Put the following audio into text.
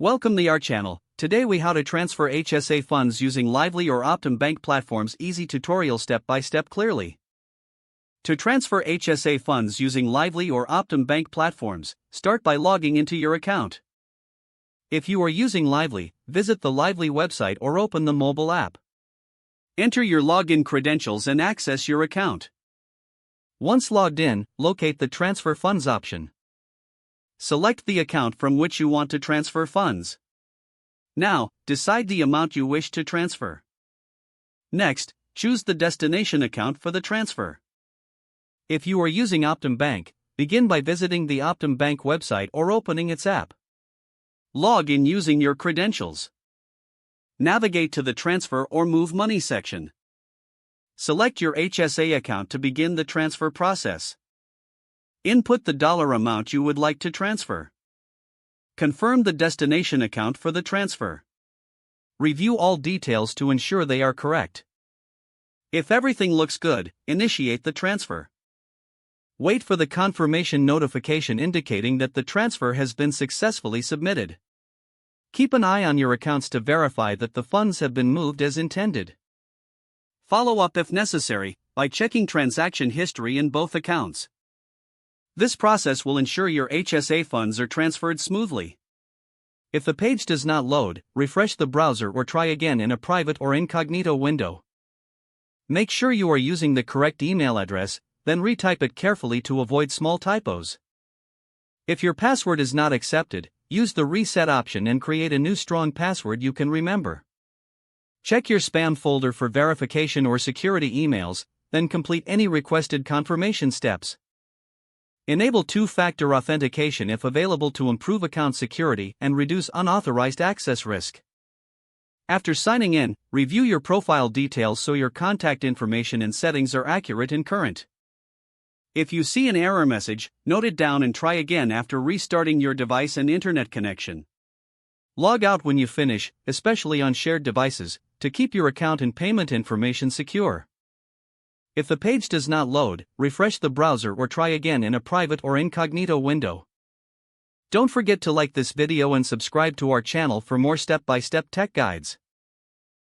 Welcome to our channel. Today we how to transfer HSA funds using Lively or Optum Bank platforms. Easy tutorial step by step clearly. To transfer HSA funds using Lively or Optum Bank platforms, start by logging into your account. If you are using Lively, visit the Lively website or open the mobile app. Enter your login credentials and access your account. Once logged in, locate the Transfer Funds option. Select the account from which you want to transfer funds. Now, decide the amount you wish to transfer. Next, choose the destination account for the transfer. If you are using Optum Bank, begin by visiting the Optum Bank website or opening its app. Log in using your credentials. Navigate to the Transfer or Move Money section. Select your HSA account to begin the transfer process. Input the dollar amount you would like to transfer. Confirm the destination account for the transfer. Review all details to ensure they are correct. If everything looks good, initiate the transfer. Wait for the confirmation notification indicating that the transfer has been successfully submitted. Keep an eye on your accounts to verify that the funds have been moved as intended. Follow up if necessary by checking transaction history in both accounts. This process will ensure your HSA funds are transferred smoothly. If the page does not load, refresh the browser or try again in a private or incognito window. Make sure you are using the correct email address, then retype it carefully to avoid small typos. If your password is not accepted, use the reset option and create a new strong password you can remember. Check your spam folder for verification or security emails, then complete any requested confirmation steps. Enable two-factor authentication if available to improve account security and reduce unauthorized access risk. After signing in, review your profile details so your contact information and settings are accurate and current. If you see an error message, note it down and try again after restarting your device and internet connection. Log out when you finish, especially on shared devices, to keep your account and payment information secure. If the page does not load, refresh the browser or try again in a private or incognito window. Don't forget to like this video and subscribe to our channel for more step-by-step tech guides.